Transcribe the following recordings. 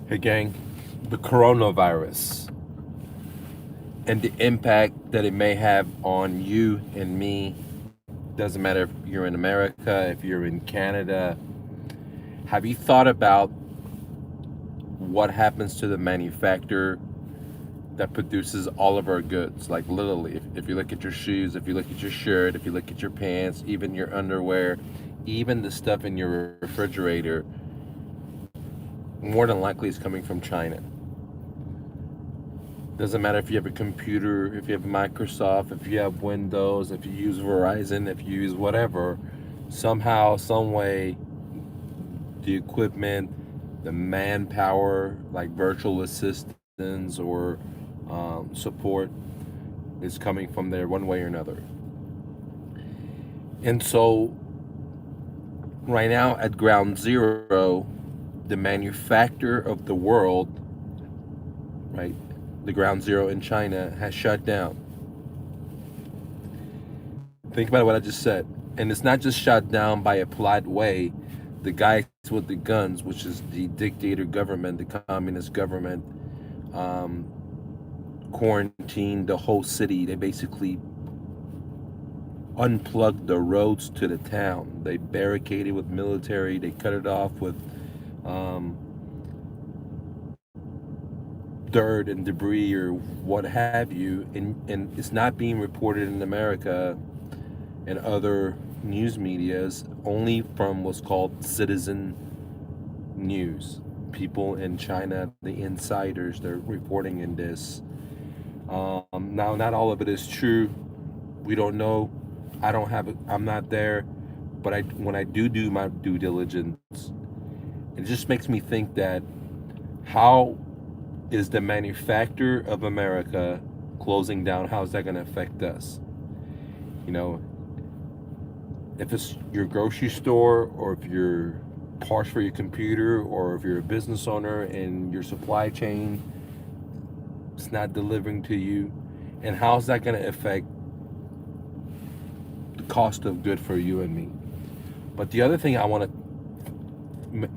Hey, gang, the coronavirus and the impact that it may have on you and me. Doesn't matter if you're in America, if you're in Canada. Have you thought about what happens to the manufacturer that produces all of our goods? Like, literally, if you look at your shoes, if you look at your shirt, if you look at your pants, even your underwear, even the stuff in your refrigerator, more than likely is coming from China. Doesn't matter if you have a computer, if you have Microsoft, if you have Windows, if you use Verizon, if you use whatever, somehow, some way, the equipment, the manpower, like virtual assistants or support, is coming from there one way or another. And so, right now at ground zero, the manufacturer of the world, right, the ground zero in China, has shut down. Think about what I just said. And it's not just shut down by a polite way. The guys with the guns, which is the dictator government, the communist government, um, quarantined the whole city. They basically unplugged the roads to the town. They barricaded with military. They cut it off with um, dirt and debris or what have you. And it's not being reported in America and other news medias, only from what's called citizen news. People in China, the insiders, they're reporting in this. Now, not all of it is true. We don't know. I don't have it. I'm not there. But when I do my due diligence, it just makes me think that how is the manufacturer of America closing down? How is that going to affect us? You know, if it's your grocery store, or if you're parts for your computer, or if you're a business owner and your supply chain it's not delivering to you, and how's that going to affect the cost of good for you and me? But the other thing I want to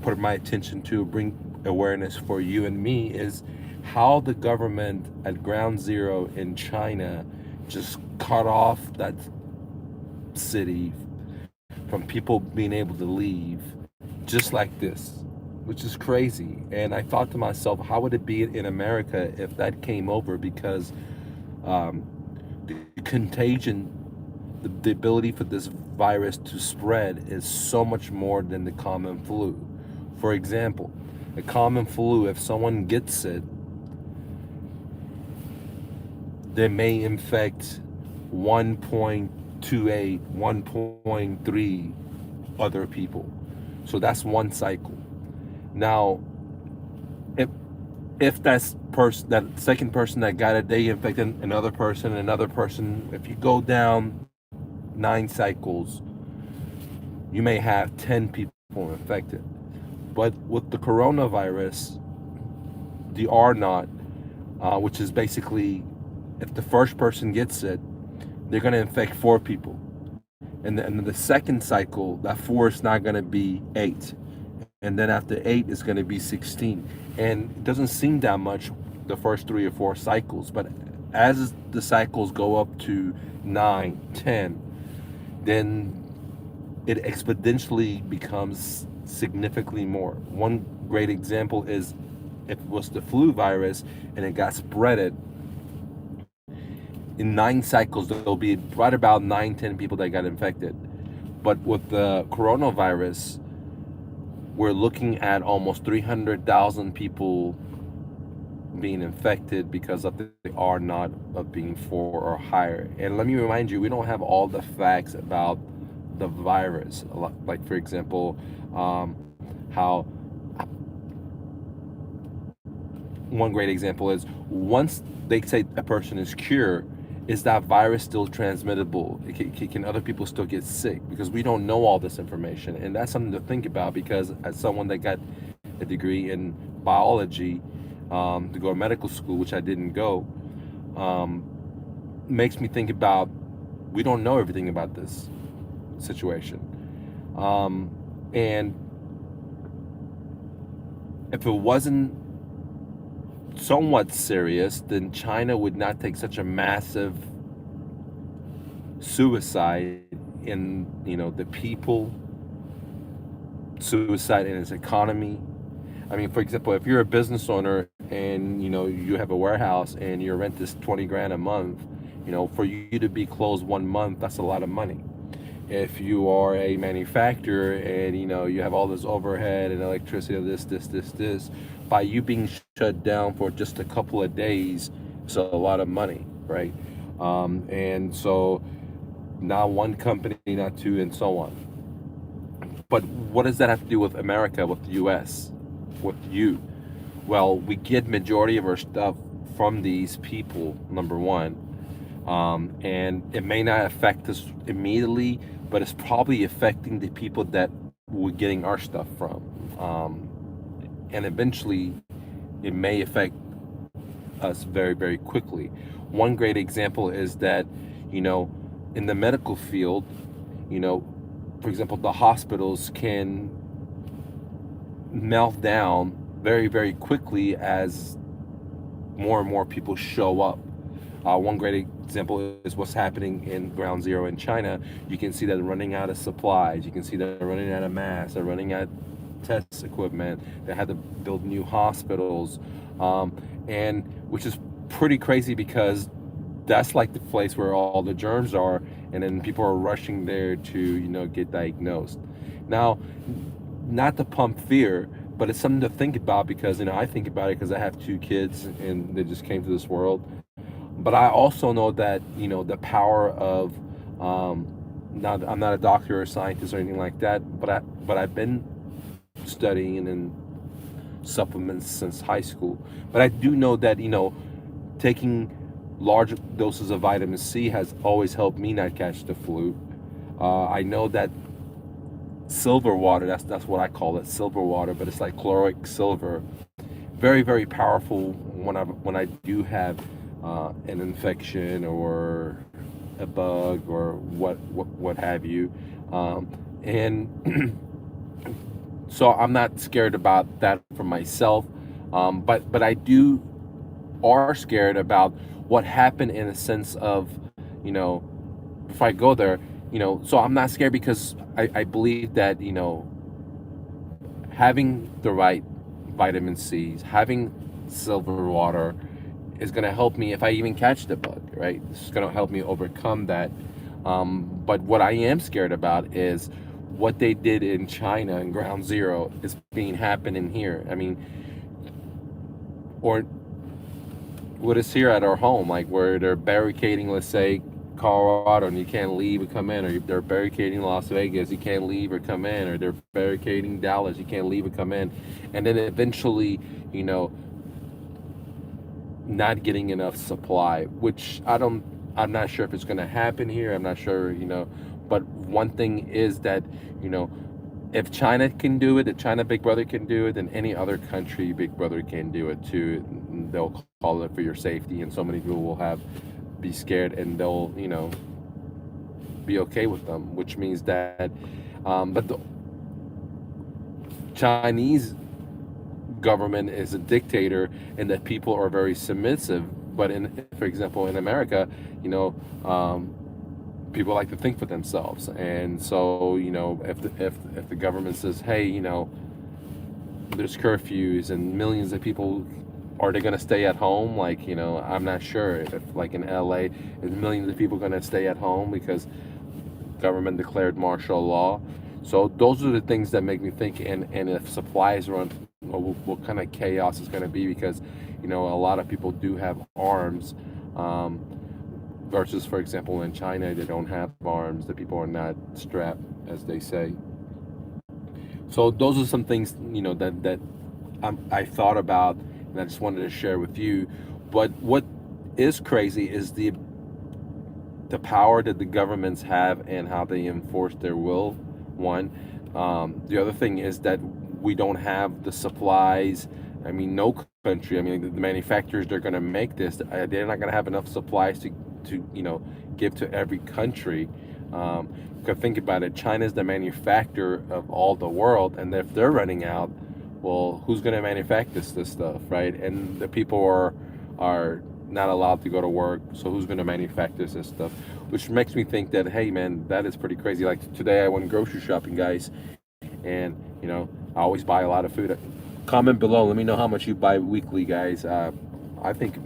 put my attention to, bring awareness for you and me, is how the government at ground zero in China just cut off that city from people being able to leave just like this, which is crazy. And I thought to myself, how would it be in America if that came over? Because um, the contagion, the ability for this virus to spread is so much more than the common flu. For example, the common flu, if someone gets it, they may infect 1.28, 1.3 other people. So that's one cycle. Now, if that second person that got it, they infected another person. If you go down 9 cycles, you may have 10 people infected. But with the coronavirus, the R naught, which is basically if the first person gets it, they're going to infect 4 people. And the second cycle, that 4 is not going to be 8. And then after 8, it's going to be 16. And it doesn't seem that much the first 3 or 4 cycles. But as the cycles go up to 9, 10, then it exponentially becomes significantly more. One great example is if it was the flu virus and it got spreaded, in 9 cycles, there'll be right about 9, 10 people that got infected. But with the coronavirus, we're looking at almost 300,000 people being infected because of the R naught of being 4 or higher. And let me remind you, we don't have all the facts about the virus. Like, for example, how one great example is once they say a person is cured, is that virus still transmittable? Can other people still get sick? Because we don't know all this information, and that's something to think about. Because as someone that got a degree in biology, to go to medical school, which I didn't go, makes me think about we don't know everything about this situation. And if it wasn't somewhat serious, then China would not take such a massive suicide in, the people, suicide in its economy. I mean, for example, if you're a business owner and you have a warehouse and your rent is 20 grand a month, for you to be closed 1 month, that's a lot of money. If you are a manufacturer and you have all this overhead and electricity, this, by you being shut down for just a couple of days, it's a lot of money, right? And so not one company, not two, and so on. But what does that have to do with America, with the U.S., with you? Well, we get majority of our stuff from these people, number one, and it may not affect us immediately, but it's probably affecting the people that we're getting our stuff from, and eventually it may affect us very, very quickly. One great example is that, in the medical field, you know, for example, the hospitals can melt down very, very quickly as more and more people show up. One great example is what's happening in Ground Zero in China. You can see that they're running out of supplies. You can see that they're running out of masks. They're running out of test equipment. They had to build new hospitals, and which is pretty crazy because that's like the place where all the germs are, and then people are rushing there to get diagnosed. Now, not to pump fear, but it's something to think about because I think about it because I have two kids and they just came to this world. But I also know that the power of now I'm not a doctor or a scientist or anything like that, but I've been studying in supplements since high school. But I do know that taking large doses of vitamin C has always helped me not catch the flu. I know that silver water, that's what I call it, silver water, but it's like chloric silver, very, very powerful when I do have an infection or a bug or what have you, and so I'm not scared about that for myself, but I do are scared about what happened in a sense of if I go there, so I'm not scared because I believe that having the right vitamin C's, having silver water is going to help me if I even catch the bug, right? It's going to help me overcome that. But what I am scared about is what they did in China and Ground Zero is being happening here. I mean, or what is here at our home, like where they're barricading, let's say, Colorado, and you can't leave or come in, or they're barricading Las Vegas, you can't leave or come in, or they're barricading Dallas, you can't leave or come in, and then eventually, not getting enough supply, which I'm not sure if it's going to happen here. I'm not sure, but one thing is that, if China can do it, if China Big Brother can do it, then any other country Big Brother can do it too. They'll call it for your safety, and so many people will be scared, and they'll be okay with them, which means that but the Chinese government is a dictator and that people are very submissive. But for example, in America, people like to think for themselves, and so if the government says, hey, there's curfews and millions of people, are they going to stay at home? Like, I'm not sure if like in LA, is millions of people going to stay at home because government declared martial law? So those are the things that make me think, and if supplies run, what kind of chaos is going to be, because a lot of people do have arms, versus, for example, in China, they don't have arms. The people are not strapped, as they say. So those are some things that I thought about, and I just wanted to share with you. But what is crazy is the power that the governments have and how they enforce their will. One, the other thing is that we don't have the supplies. I mean, no country. I mean, the manufacturers, they're going to make this. They're not going to have enough supplies to give to every country. Because think about it, China's the manufacturer of all the world, and if they're running out, well, who's going to manufacture this stuff, right? And the people are not allowed to go to work, so who's going to manufacture this stuff? Which makes me think that, hey, man, that is pretty crazy. Like today, I went grocery shopping, guys, and I always buy a lot of food. Comment below, let me know how much you buy weekly, guys. I think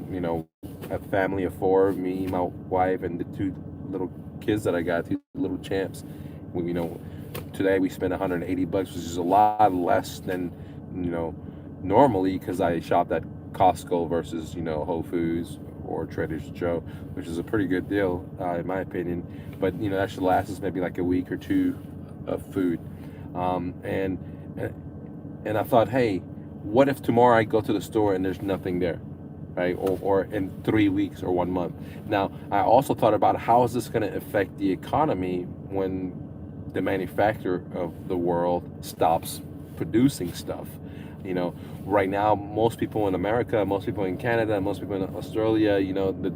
a family of four, me, my wife, and the two little kids that I got, two little champs. Today we spent 180 bucks, which is a lot less than normally, because I shop at Costco versus Whole Foods or Trader Joe, which is a pretty good deal in my opinion. But that should last us maybe like a week or two of food. And I thought, hey, what if tomorrow I go to the store and there's nothing there, right? Or in 3 weeks or 1 month. Now, I also thought about how is this going to affect the economy when the manufacturer of the world stops producing stuff. Right now, most people in America, most people in Canada, most people in Australia, the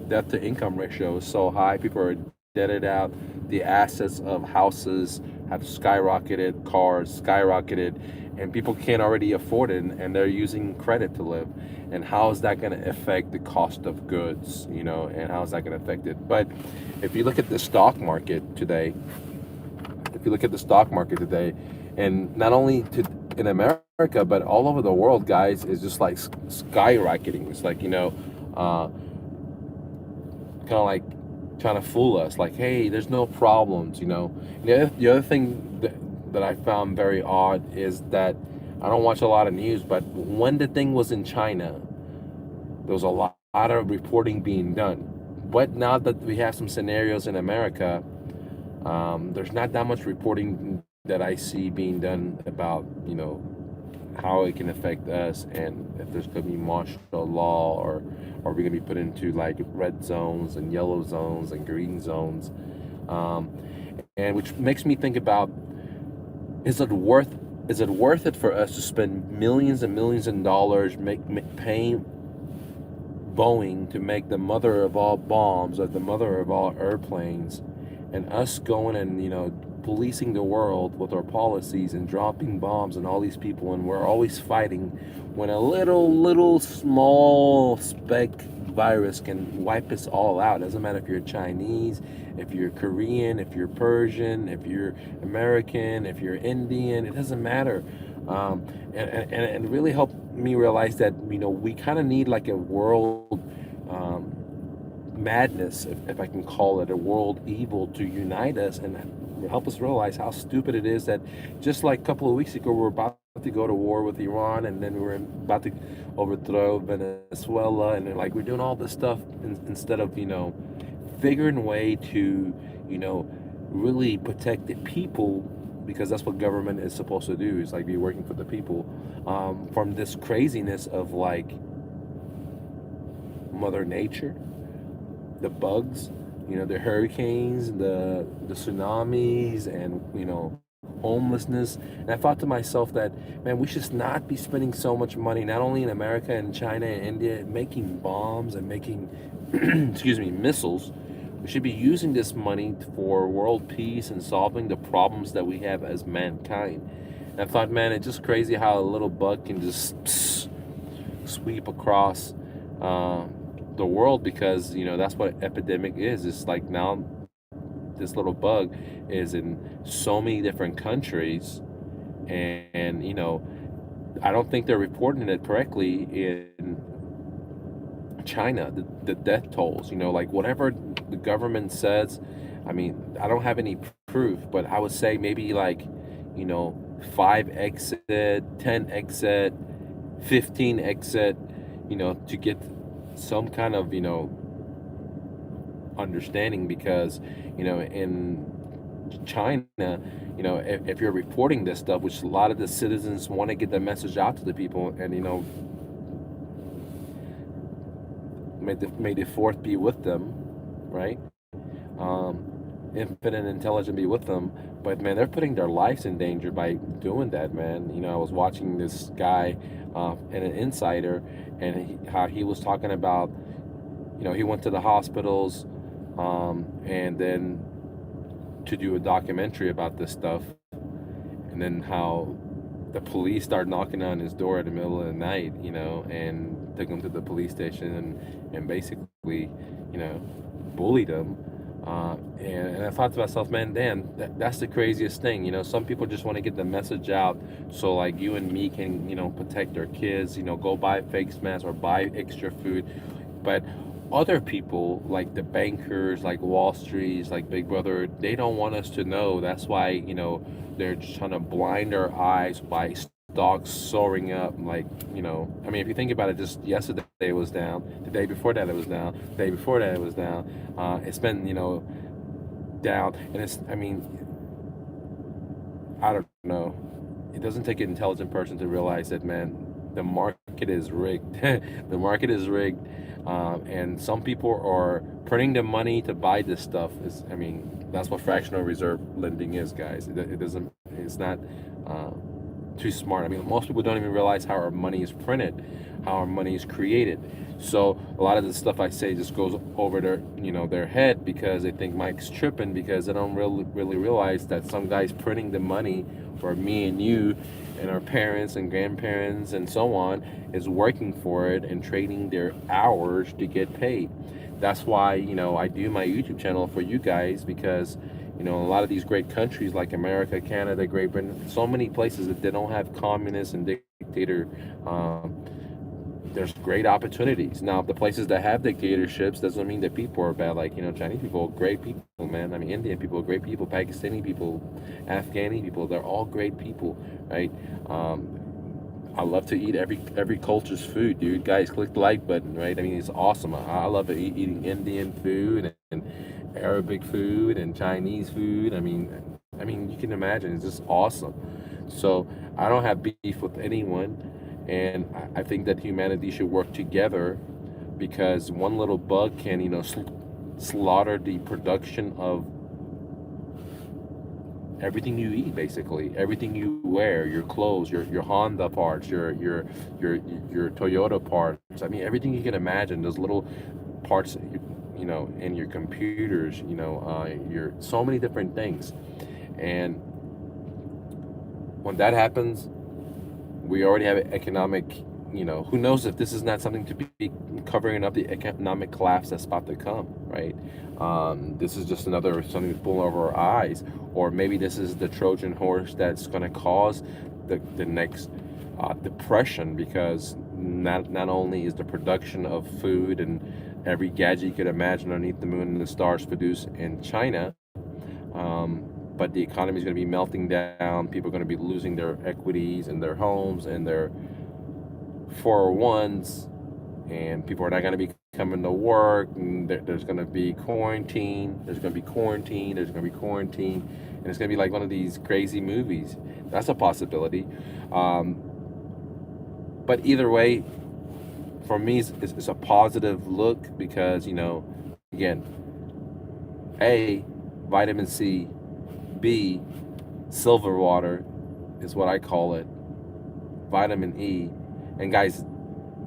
debt to income ratio is so high. People are debted out. The assets of houses have skyrocketed, cars skyrocketed, and people can't already afford it, and they're using credit to live. And how is that going to affect the cost of goods, and how is that going to affect it? But if you look at the stock market today, and not only in America, but all over the world, guys, is just like skyrocketing. It's like, kind of like trying to fool us, like, hey, there's no problems. The other thing that I found very odd is that I don't watch a lot of news, but when the thing was in China, there was a lot of reporting being done. But now that we have some scenarios in America, there's not that much reporting that I see being done about how it can affect us, and if there's going to be martial law, or are we going to be put into like red zones and yellow zones and green zones, and which makes me think about, is it worth it for us to spend millions and millions of dollars paying Boeing to make the mother of all bombs, or the mother of all airplanes, and us going and policing the world with our policies and dropping bombs on all these people, and we're always fighting when a little small speck virus can wipe us all out? Doesn't matter if you're Chinese, if you're Korean, if you're Persian, if you're American, if you're Indian, it doesn't matter. And it really helped me realize that we kind of need like a world madness, if I can call it, a world evil to unite us and help us realize how stupid it is that just like a couple of weeks ago we were about to go to war with Iran, and then we were about to overthrow Venezuela, and like we're doing all this stuff instead of figuring a way to really protect the people, because that's what government is supposed to do, is like be working for the people, from this craziness of like Mother Nature, the bugs, the hurricanes, the tsunamis, and homelessness. And I thought to myself that, man, we should not be spending so much money, not only in America and China and India, making bombs and making excuse me, missiles. We should be using this money for world peace and solving the problems that we have as mankind. And I thought, man, it's just crazy how a little bug can just sweep across the world, because that's what an epidemic is. It's like now this little bug is in so many different countries, and I don't think they're reporting it correctly in China, the death tolls, like whatever the government says. I mean, I don't have any proof, but I would say maybe like 5 exit, 10 exit, 15 exit, to get some kind of understanding, because in China, if you're reporting this stuff, which a lot of the citizens want to get the message out to the people, and may the fourth be with them, right? Infinite intelligence be with them. But man, they're putting their lives in danger by doing that, man. I was watching this guy and an insider, and how he was talking about he went to the hospitals, and then to do a documentary about this stuff, and then how the police start knocking on his door in the middle of the night, and took him to the police station and basically, bullied him. And I thought to myself, man, damn, that's the craziest thing. Some people just want to get the message out so like you and me can, protect our kids, go buy face masks or buy extra food. But other people, like the bankers, like Wall Street's, like Big Brother, they don't want us to know. That's why, they're just trying to blind our eyes by stocks soaring up. Like, I mean, if you think about it, just yesterday it was down, the day before that it was down, the day before that it was down. It's been, down, and I mean, I don't know. It doesn't take an intelligent person to realize that, man, the market is rigged. The market is rigged, and some people are printing the money to buy this stuff. I mean, that's what fractional reserve lending is, guys. It doesn't. It's not too smart. I mean, most people don't even realize how our money is printed, how our money is created. So a lot of the stuff I say just goes over their head, because they think Mike's tripping, because they don't really realize that some guy's printing the money for me and you and our parents and grandparents and so on, is working for it and trading their hours to get paid. That's why, I do my YouTube channel for you guys, because a lot of these great countries like America, Canada, Great Britain, so many places that they don't have communists and dictator, there's great opportunities. Now, the places that have dictatorships doesn't mean that people are bad. Like, Chinese people are great people, man. I mean, Indian people are great people, Pakistani people, Afghani people, they're all great people, right? I love to eat every culture's food, dude. Guys, click the like button, right? I mean, it's awesome. I love eating Indian food and Arabic food and Chinese food. I mean, you can imagine, it's just awesome. So I don't have beef with anyone, and I think that humanity should work together, because one little bug can, slaughter the production of everything you eat, basically everything you wear, your clothes, your Honda parts, your Toyota parts. I mean, everything you can imagine. Those little parts, in your computers, your so many different things. And when that happens, we already have an economic, who knows if this is not something to be covering up the economic collapse that's about to come, right? This is just another something to pull over our eyes, or maybe this is the Trojan horse that's going to cause the next depression, because not only is the production of food and every gadget you could imagine underneath the moon and the stars produced in China, but the economy is going to be melting down. People are going to be losing their equities and their homes and their 401s, and people are not going to be coming to work, and there's going to be quarantine, and it's going to be and it's going to be like one of these crazy movies. That's a possibility. But either way, for me, it's a positive look, because, again, A, vitamin C, B, silver water is what I call it, vitamin E. And guys,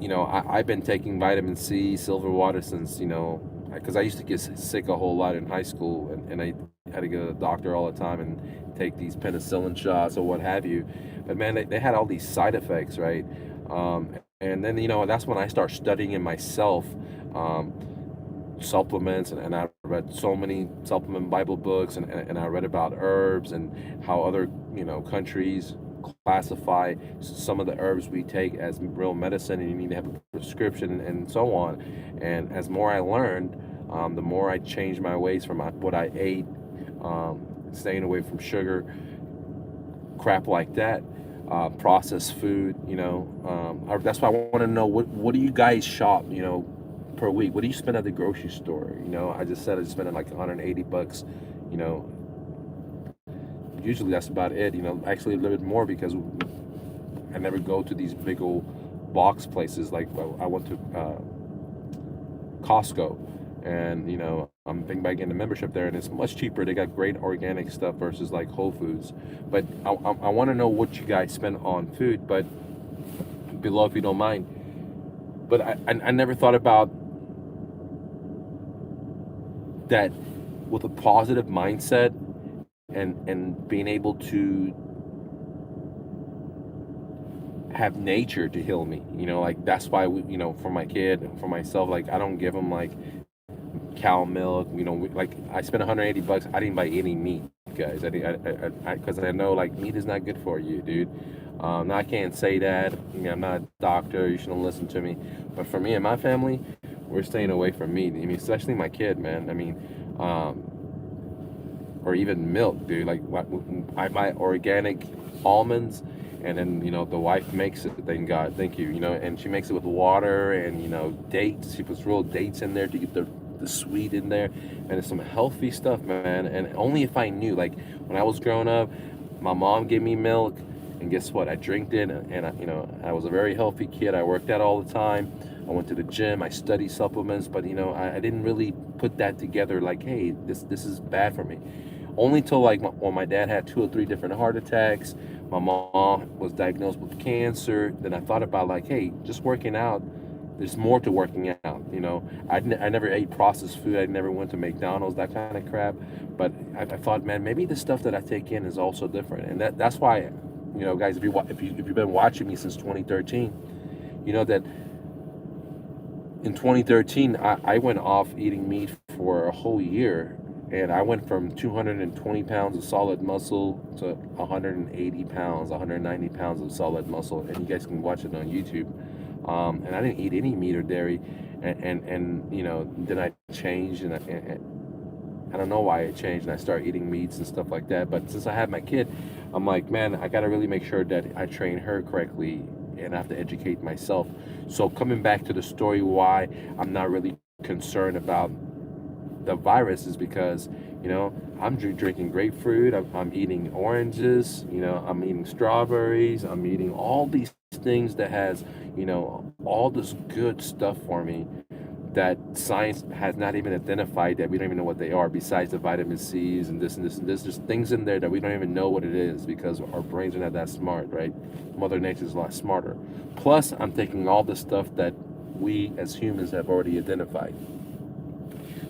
I've been taking vitamin C, silver water since, because I used to get sick a whole lot in high school, and I had to go to the doctor all the time and take these penicillin shots or what have you. But man, they had all these side effects, right? And then, that's when I start studying it myself, supplements, and I read so many supplement Bible books, and I read about herbs and how other, countries classify some of the herbs we take as real medicine, and you need to have a prescription and so on. And as more I learned, the more I changed my ways from what I ate, staying away from sugar, crap like that, processed food. That's why I want to know, what do you guys shop, per week? What do you spend at the grocery store? I just said I spend like $180. Usually that's about it. Actually a little bit more, because I never go to these big old box places. Like, I went to Costco, and I'm thinking about getting a membership there, and it's much cheaper. They got great organic stuff versus like Whole Foods. But I want to know what you guys spend on food, but below, if you don't mind. But I never thought about that with a positive mindset and being able to have nature to heal me. Like that's why for my kid and for myself, like I don't give him like cow milk. Like I spent $180. I didn't buy any meat, guys. Because I know like meat is not good for you, dude. Now I can't say that. I'm not a doctor. You shouldn't listen to me. But for me and my family, we're staying away from meat. Especially my kid, man. Or even milk, dude. Like I buy organic almonds, and then the wife makes it. Thank God, thank you. And she makes it with water and dates. She puts real dates in there to get the sweet in there, and it's some healthy stuff, man. And only if I knew, like when I was growing up, my mom gave me milk, and guess what? I drank it, and I was a very healthy kid. I worked out all the time. I went to the gym. I studied supplements, but I didn't really put that together. Like, hey, this is bad for me. Only till like when my dad had 2 or 3 different heart attacks, my mom was diagnosed with cancer. Then I thought about like, hey, just working out. There's more to working out. I never ate processed food. I never went to McDonald's, that kind of crap. But I thought, man, maybe the stuff that I take in is also different. And that's why, guys, if you've been watching me since 2013, you know that in 2013 I went off eating meat for a whole year, and I went from 220 pounds of solid muscle to 180 pounds, 190 pounds of solid muscle, and you guys can watch it on YouTube. And I didn't eat any meat or dairy, and then I changed, and I don't know why I changed, and I started eating meats and stuff like that. But since I had my kid, I'm like, man, I got to really make sure that I train her correctly, and I have to educate myself. So coming back to the story, why I'm not really concerned about the virus is because I'm drinking grapefruit, I'm eating oranges, I'm eating strawberries, I'm eating all these things that has all this good stuff for me that science has not even identified, that we don't even know what they are, besides the vitamin C's and this and this and this. There's things in there that we don't even know what it is because our brains are not that smart, right? Mother Nature is a lot smarter. Plus I'm taking all the stuff that we as humans have already identified.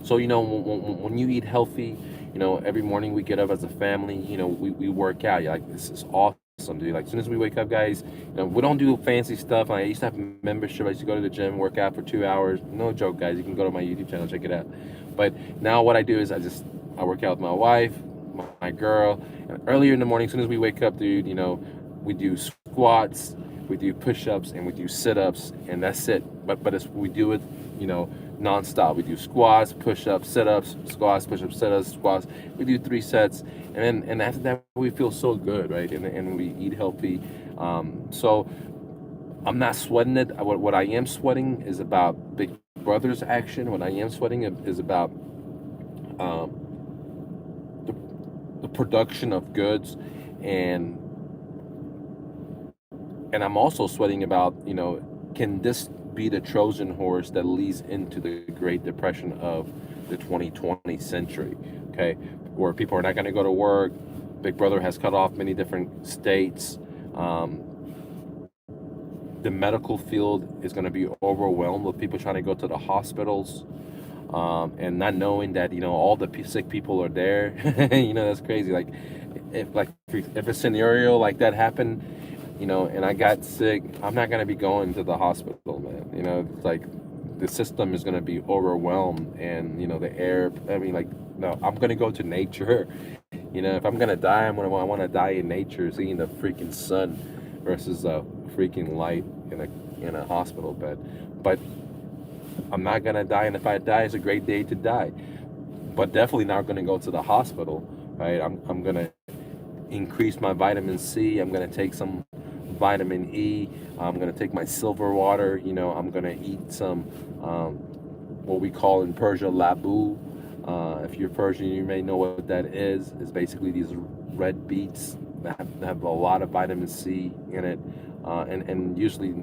So when you eat healthy, every morning we get up as a family, we work out. You're like, this is awesome, dude. Like as soon as we wake up, guys, we don't do fancy stuff. Like, I used to have a membership. I used to go to the gym, work out for 2 hours. No joke, guys. You can go to my YouTube channel, check it out. But now what I do is I work out with my wife, my girl. And earlier in the morning, as soon as we wake up, dude, we do squats, we do push-ups, and we do sit-ups, and that's it. But we do it, non-stop. We do squats, push-ups, sit-ups, squats, push-ups, sit-ups, squats. We do 3 sets, and after that we feel so good, right? And we eat healthy. So I'm not sweating it. What I am sweating is about Big Brother's action. What I am sweating is about the production of goods, and I'm also sweating about, can this be the Trojan horse that leads into the Great Depression of the 2020 century? Okay, where people are not going to go to work. Big Brother has cut off many different states. The medical field is going to be overwhelmed with people trying to go to the hospitals, and not knowing that all the sick people are there. That's crazy. Like if a scenario like that happened, and I got sick, I'm not gonna be going to the hospital, man. It's like the system is gonna be overwhelmed, and the air. No, I'm gonna go to nature. If I'm gonna die, I want to die in nature, seeing the freaking sun versus a freaking light in a hospital bed. But I'm not gonna die, and if I die, it's a great day to die. But definitely not gonna go to the hospital, right? I'm gonna increase my vitamin C. I'm gonna take some vitamin E. I'm gonna take my silver water. I'm gonna eat some what we call in Persia labu. If you're Persian, you may know what that is. It's basically these red beets that have a lot of vitamin C in it, and usually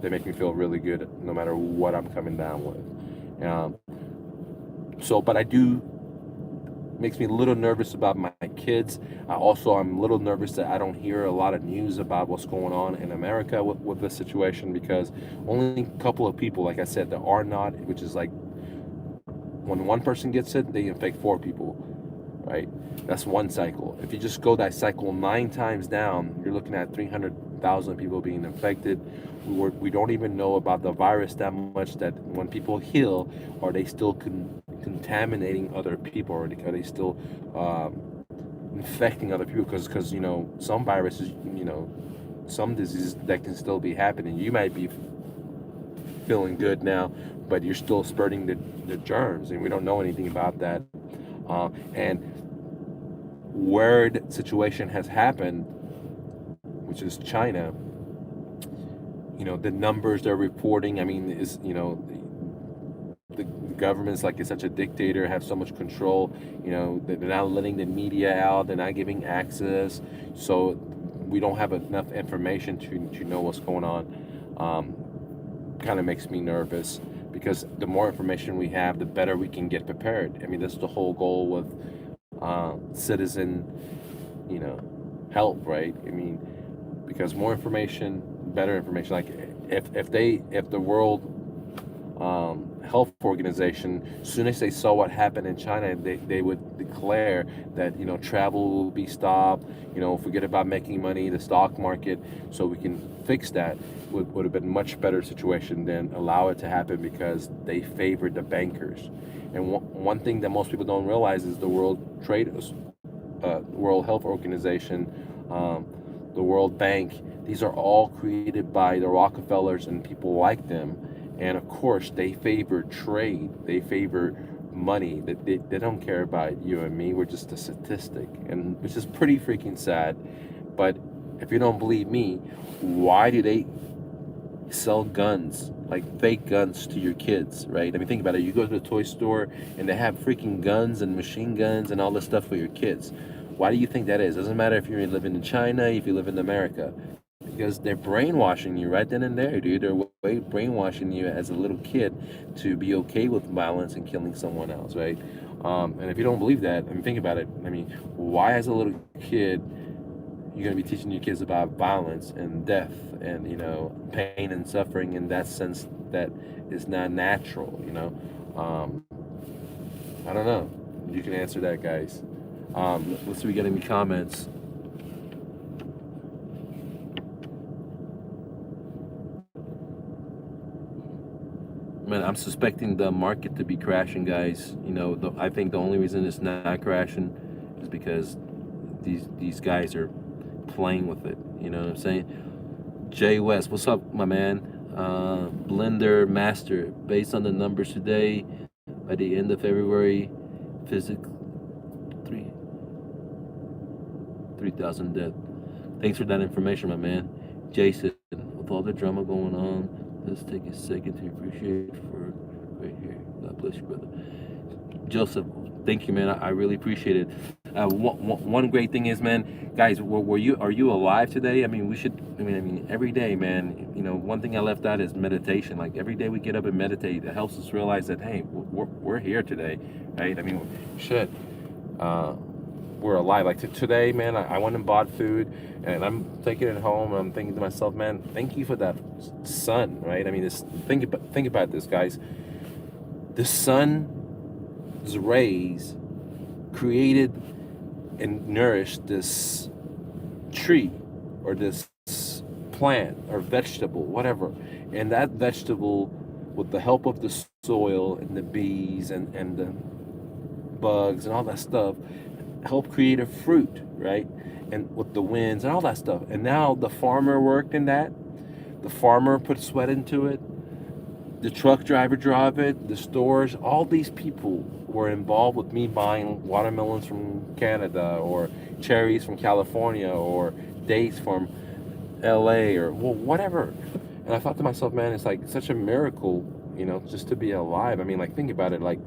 they make me feel really good no matter what I'm coming down with. But I do, makes me a little nervous about my kids. I'm a little nervous that I don't hear a lot of news about what's going on in America with this situation, because only a couple of people, like I said, the R naught, which is like when one person gets it, they infect 4 people. right? That's one cycle. If you just go that cycle 9 times down, you're looking at 300,000 people being infected. We don't even know about the virus that much, that when people heal, are they still contaminating other people, or are they still infecting other people? Because you know, some viruses, you know, some diseases that can still be happening. You might be feeling good now, but you're still spurting the germs, and we don't know anything about that. And where the situation has happened, which is China, you know, the numbers they're reporting, I mean, is, you know, the government's like, it's such a dictator, have so much control, you know, they're not letting the media out, they're not giving access, so we don't have enough information to know what's going on. Kind of makes me nervous, because the more information we have, the better we can get prepared. I mean, that's the whole goal with citizen, you know, help, right? I mean, because more information, better information. Like if the World Health Organization, as soon as they saw what happened in China, they would declare that, you know, travel will be stopped, you know, forget about making money, the stock market, so we can fix that. Would have been much better situation than allow it to happen, because they favored the bankers. And one thing that most people don't realize is the World Health Organization, the World Bank, these are all created by the Rockefellers and people like them. And of course, they favor trade. They favor money. They don't care about you and me. We're just a statistic, and which is pretty freaking sad. But if you don't believe me, why do they sell guns, like fake guns, to your kids, right? I mean, think about it. You go to the toy store and they have freaking guns and machine guns and all this stuff for your kids. Why do you think that is? Doesn't matter if you're living in China, if you live in America, because they're brainwashing you right then and there, dude. They're way brainwashing you as a little kid to be okay with violence and killing someone else, right? And if you don't believe that, I mean, think about it. I mean, why, as a little kid, you're going to be teaching your kids about violence and death and, you know, pain and suffering in that sense that is not natural, you know? I don't know. You can answer that, guys. Let's see if we get any comments. Man, I'm suspecting the market to be crashing, guys. You know, I think the only reason it's not crashing is because these guys are playing with it. You know what I'm saying? Jay West, what's up, my man? Blender Master, based on the numbers today, by the end of February, physical 3,000 dead. Thanks for that information, my man. Jason, with all the drama going on, let's take a second to appreciate for right here. God bless you, brother. Joseph, thank you, man. I really appreciate it. One great thing is, man, guys, are you alive today? I mean, we should. I mean, every day, man. You know, one thing I left out is meditation. Like every day we get up and meditate. It helps us realize that, hey, we're here today, right? I mean, shit. We're alive. Like today, man, I went and bought food, and I'm taking it home, and I'm thinking to myself, man, thank you for that sun, right? I mean, think about this, guys. The sun's rays created and nourished this tree or this plant or vegetable, whatever, and that vegetable, with the help of the soil and the bees and the bugs and all that stuff, help create a fruit, right? And with the winds and all that stuff. And now the farmer worked in that. The farmer put sweat into it. The truck driver drove it. The stores, all these people were involved with me buying watermelons from Canada, or cherries from California, or dates from LA, or whatever. And I thought to myself, man, it's like such a miracle, you know, just to be alive. I mean, like, think about it. Like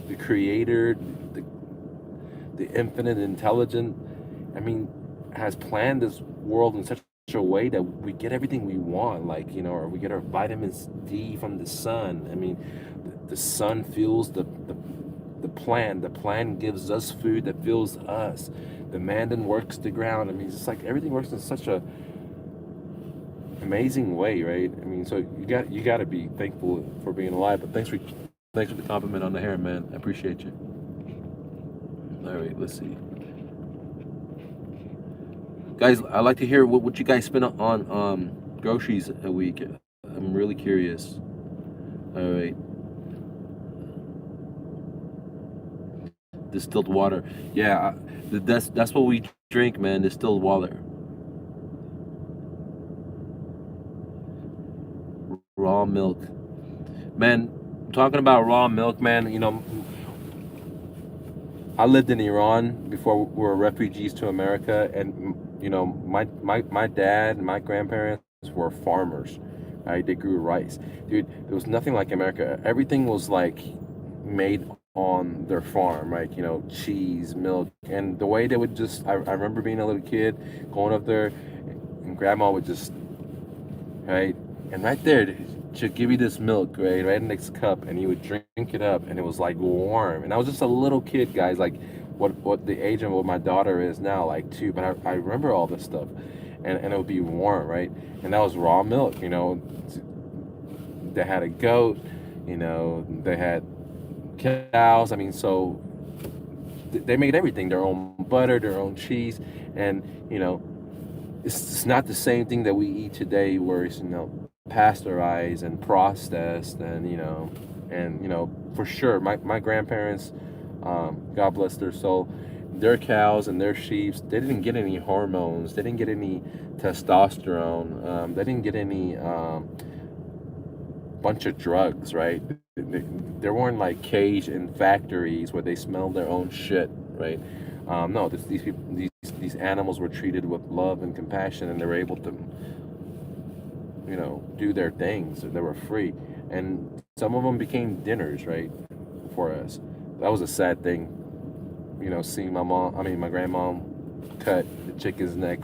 the creator, the infinite intelligent, I mean, has planned this world in such a way that we get everything we want, like, you know, or we get our vitamins D from the sun. I mean, the sun fuels the plant. The plant gives us food that fuels us. The man then works the ground. I mean, it's just like everything works in such a amazing way, right? I mean, so you got to be thankful for being alive. But thanks for the compliment on the hair, man. I appreciate you. All right, let's see, guys. I'd like to hear what you guys spend on groceries a week. I'm really curious. All right, distilled water. Yeah, that's what we drink, man. Distilled water, raw milk. Man, talking about raw milk, man. I lived in Iran before we were refugees to America, and my dad and my grandparents were farmers. Right? They grew rice, dude. There was nothing like America. Everything was like made on their farm, right? Cheese, milk, and the way they would just. I remember being a little kid, going up there, and grandma would just, right, and right there she'd give you this milk, right in this cup, and you would drink it up, and it was like warm. And I was just a little kid, guys, like what the age of what my daughter is now, like 2. But I remember all this stuff, and it would be warm, right? And that was raw milk. They had a goat, they had cows. I mean, so they made everything, their own butter, their own cheese. And it's not the same thing that we eat today, where it's pasteurized and processed. And for sure, my grandparents, God bless their soul, their cows and their sheep, they didn't get any hormones, they didn't get any testosterone, they didn't get any bunch of drugs, right? There weren't like caged in factories where they smelled their own shit, right? No, these people, these animals were treated with love and compassion, and they were able to, do their things. They were free, and some of them became dinners, right, for us. That was a sad thing, seeing my grandmom cut the chicken's neck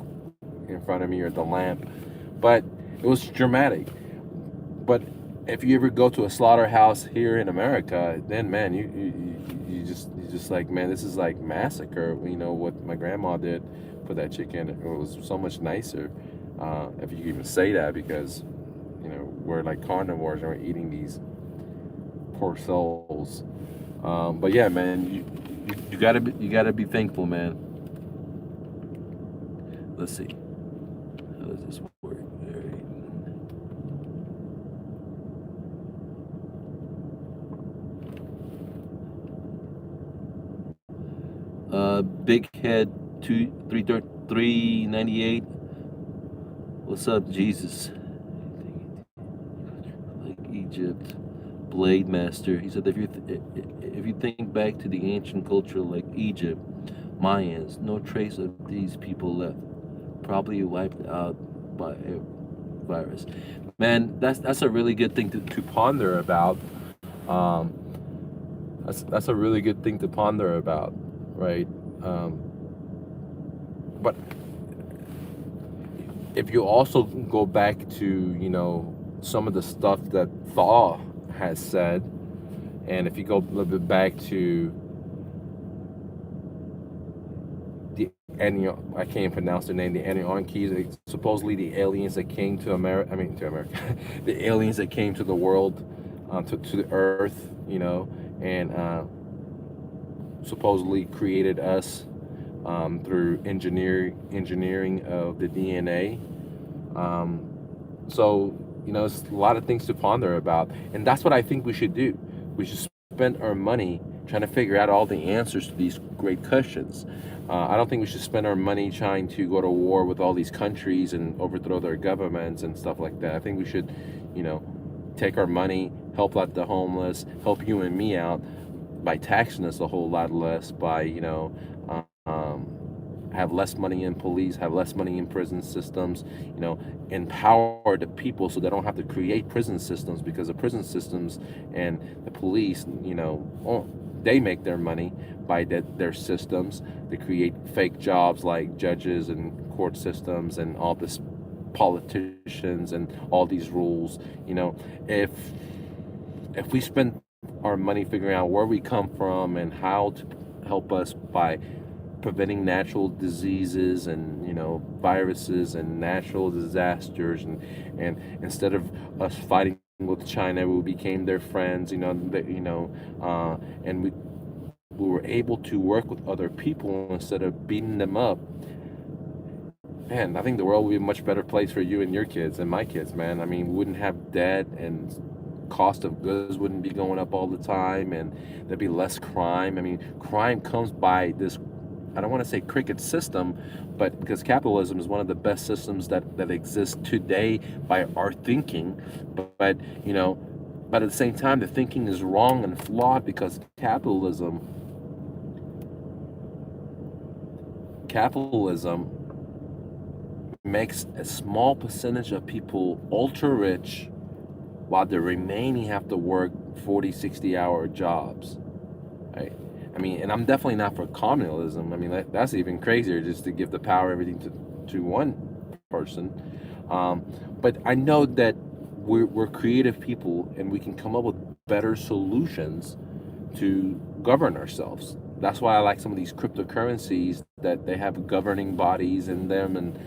in front of me, or the lamp. But it was dramatic. But if you ever go to a slaughterhouse here in America, then man, you just like, man, this is like massacre. What my grandma did for that chicken, it was so much nicer. If you can even say that, because we're like carnivores and we're eating these poor souls. But yeah, man, you gotta be thankful, man. Let's see, how does this work? All right. Big Head 398. What's up, Jesus? Like Egypt, Blade Master. He said, if you think back to the ancient culture like Egypt, Mayans, no trace of these people left. Probably wiped out by a virus. Man, that's a really good thing to ponder about. Um, that's a really good thing to ponder about, right? Um, but if you also go back to some of the stuff that Thaw has said, and if you go a little bit back to the I can't pronounce their name, the Anunnakis, supposedly the aliens that came to America. I mean, to America, the aliens that came to the world, to the Earth, and supposedly created us through engineering of the DNA. So it's a lot of things to ponder about, and that's what I think we should do. We should spend our money trying to figure out all the answers to these great questions. I don't think we should spend our money trying to go to war with all these countries and overthrow their governments and stuff like that. I think we should, take our money, help out the homeless, help you and me out by taxing us a whole lot less, by have less money in police, have less money in prison systems, empower the people so they don't have to create prison systems, because the prison systems and the police, they make their money by their systems. They create fake jobs like judges and court systems and all this politicians and all these rules. If we spend our money figuring out where we come from and how to help us by preventing natural diseases and viruses and natural disasters, and instead of us fighting with China, we became their friends, and we were able to work with other people instead of beating them up, man, I think the world would be a much better place for you and your kids and my kids, man. I mean, we wouldn't have debt, and cost of goods wouldn't be going up all the time, and there'd be less crime. I mean, crime comes by this, I don't want to say cricket system, but because capitalism is one of the best systems that exists today by our thinking. But but at the same time, the thinking is wrong and flawed because capitalism makes a small percentage of people ultra rich while the remaining have to work 40, 60-hour jobs, right? I mean, and I'm definitely not for communalism. I mean, that's even crazier, just to give the power, everything to one person. But I know that we're creative people and we can come up with better solutions to govern ourselves. That's why I like some of these cryptocurrencies that they have governing bodies in them, and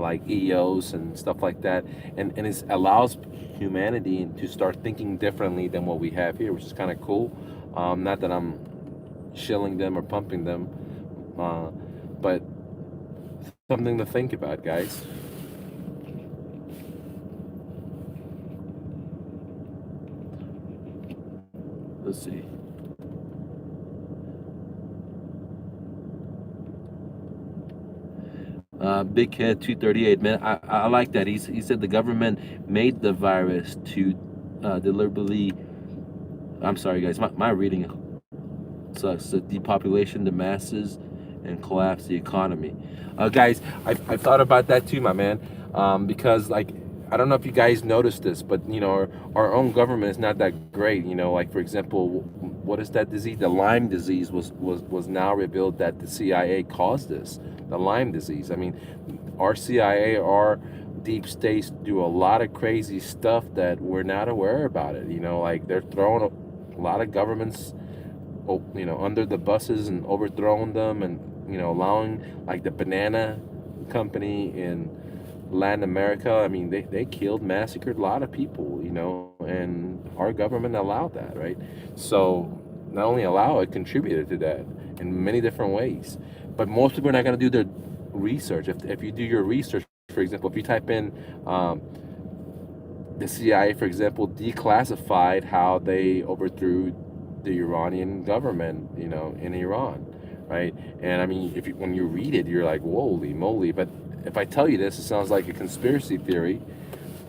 like EOS and stuff like that, and it allows humanity to start thinking differently than what we have here, which is kind of cool. Not that I'm shilling them or pumping them, but something to think about, guys. Let's see. Big Head 238, man. I like that. He said the government made the virus to deliberately. I'm sorry, guys. My reading sucks. To depopulation the masses and collapse the economy. Guys, I've thought about that too, my man. Because like, I don't know if you guys noticed this, but our own government is not that great. Like for example, what is that disease? The Lyme disease was now revealed that the CIA caused this. The Lyme disease. I mean, our CIA, our deep states do a lot of crazy stuff that we're not aware about it. Like they're throwing a lot of governments, under the buses and overthrowing them, and allowing like the banana company in Latin America. I mean, they killed, massacred a lot of people, and our government allowed that, right? So not only allow it, contributed to that in many different ways. But most people are not going to do their research. If you do your research, for example, if you type in the CIA, for example, declassified how they overthrew the Iranian government, in Iran, right? And I mean, when you read it, you're like, holy moly. But if I tell you this, it sounds like a conspiracy theory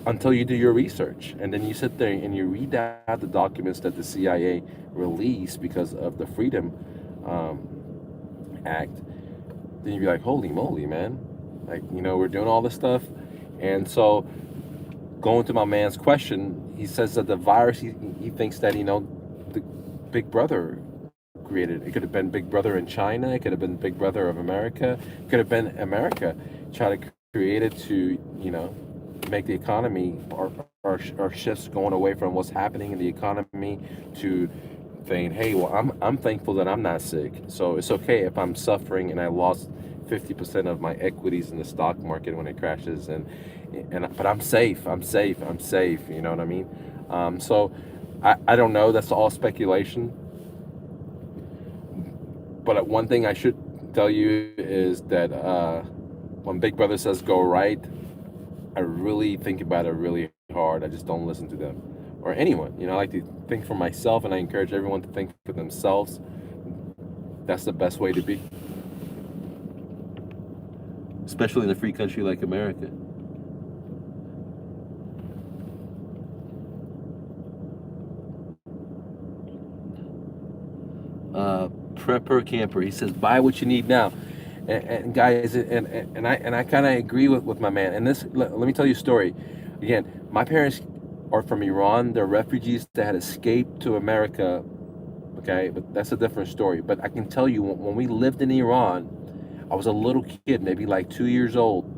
until you do your research. And then you sit there and you read out the documents that the CIA released because of the Freedom Act. Then you'd be like, holy moly, man. Like, we're doing all this stuff. And so, going to my man's question, he says that the virus, he thinks that, the Big Brother created. It could have been Big Brother in China. It could have been Big Brother of America. It could have been America trying to create it to, make the economy, our shifts going away from what's happening in the economy to saying, hey, well, I'm thankful that I'm not sick. So it's okay if I'm suffering and I lost 50% of my equities in the stock market when it crashes, but I'm safe. I'm safe. I'm safe. You know what I mean? So I don't know. That's all speculation. But one thing I should tell you is that when Big Brother says go right, I really think about it really hard. I just don't listen to them or anyone. I like to think for myself, and I encourage everyone to think for themselves. That's the best way to be, especially in a free country like America. Prepper Camper, he says, buy what you need now. And guys, and I kind of agree with my man. And let me tell you a story. Again, my parents are from Iran. They're refugees that had escaped to America. Okay, but that's a different story. But I can tell you, when we lived in Iran, I was a little kid, maybe like 2 years old.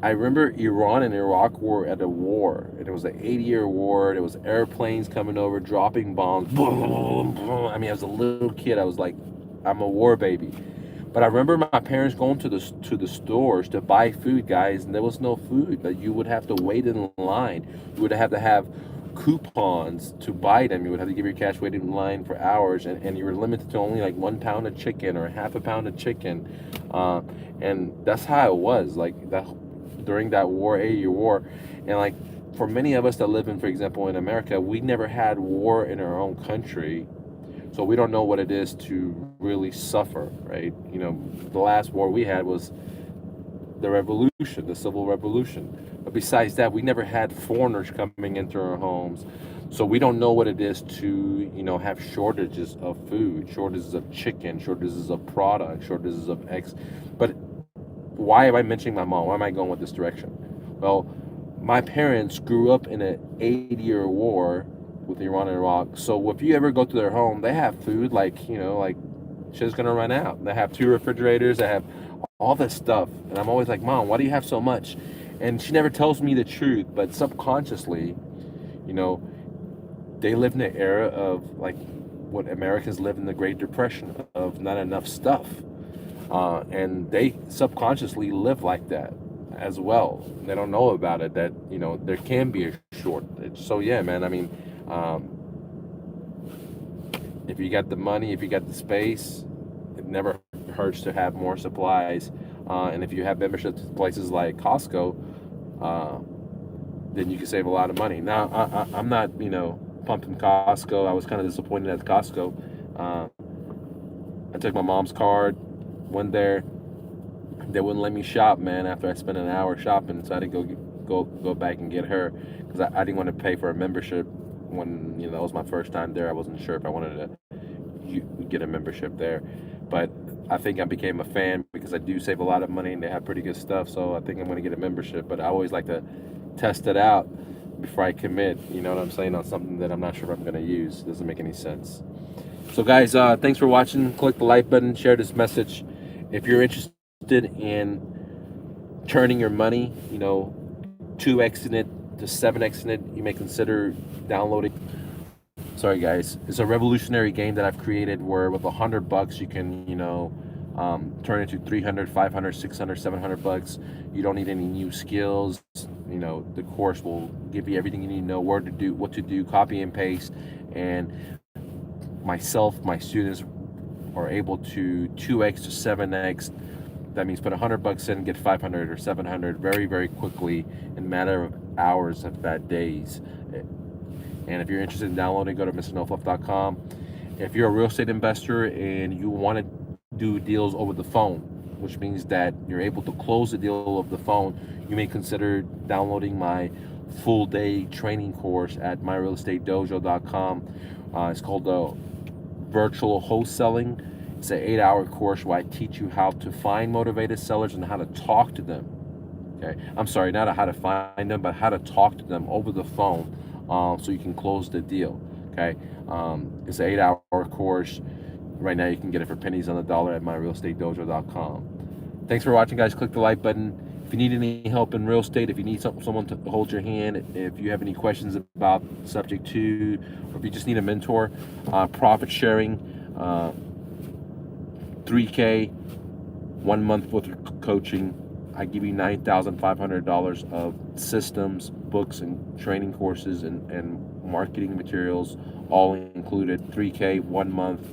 I remember Iran and Iraq were at a war, and it was an 8-year war. There was airplanes coming over, dropping bombs. Boom, boom. I mean, I was a little kid. I was like, I'm a war baby. But I remember my parents going to the stores to buy food, guys, and there was no food. That you would have to wait in line. You would have to have coupons to buy them. You would have to give your cash, wait in line for hours, and you were limited to only like 1 pound of chicken or half a pound of chicken. And that's how it was like that during that war, 8-year war. And like for many of us that live in, for example, in America, we never had war in our own country. So we don't know what it is to really suffer, right? You know, the last war we had was the revolution, the civil revolution. But besides that, we never had foreigners coming into our homes. So we don't know what it is to, you know, have shortages of food, shortages of chicken, shortages of product, shortages of eggs. But why am I mentioning my mom? Why am I going with this direction? Well, my parents grew up in an 8-year war with Iran and Iraq. So if you ever go to their home, they have food like, you know, like shit's gonna run out. They have 2 refrigerators, they have all this stuff. And I'm always like, Mom, why do you have so much? And she never tells me the truth, but subconsciously, you know, they live in an era of like what Americans live in the Great Depression of not enough stuff. And they subconsciously live like that as well. They don't know about it, that, you know, there can be a shortage. So yeah, man, I mean, if you got the money, if you got the space, it never hurts to have more supplies. And if you have memberships to places like Costco, then you can save a lot of money. Now, I'm not, you know, pumping Costco. I was kind of disappointed at Costco. I took my mom's card, went there. They wouldn't let me shop, man, after I spent an hour shopping. So I had to go back and get her because I didn't want to pay for a membership when, you know, that was my first time there. I wasn't sure if I wanted to get a membership there. But I think I became a fan because I do save a lot of money and they have pretty good stuff. So I think I'm going to get a membership. But I always like to test it out before I commit, you know what I'm saying, on something that I'm not sure if I'm going to use. It doesn't make any sense. So guys, thanks for watching. Click the like button, share this message. If you're interested in turning your money, you know, 2xing it to 7xing it, you may consider downloading. Sorry guys, it's a revolutionary game that I've created where with $100 you can, you know, turn it to 300, 500, 600, 700 bucks. You don't need any new skills. You know, the course will give you everything you need to know, where to do, what to do, copy and paste. And myself, my students are able to 2x to 7x. That means put $100 in, get 500 or 700 very, very quickly in a matter of hours, if not days. And if you're interested in downloading, go to MrNoFluFF.com. If you're a real estate investor and you want to do deals over the phone, which means that you're able to close the deal over the phone, you may consider downloading my full day training course at MyRealEstateDojo.com. It's called Virtual Wholesaling. It's an 8-hour course where I teach you how to find motivated sellers and how to talk to them. Okay, I'm sorry, not how to find them, but how to talk to them over the phone, so you can close the deal. Okay, it's an 8-hour course. Right now, you can get it for pennies on the dollar at MyRealEstateDojo.com. Thanks for watching, guys. Click the like button. If you need any help in real estate, if you need someone to hold your hand, if you have any questions about subject to, or if you just need a mentor, profit sharing. 3K, 1 month worth of coaching. I give you $9,500 of systems, books, and training courses and marketing materials, all included. 3K, 1 month.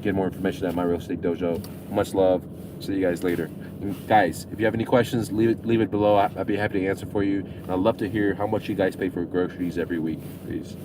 Get more information at My Real Estate Dojo. Much love. See you guys later. And guys, if you have any questions, leave it below. I'd be happy to answer for you. And I'd love to hear how much you guys pay for groceries every week. Peace.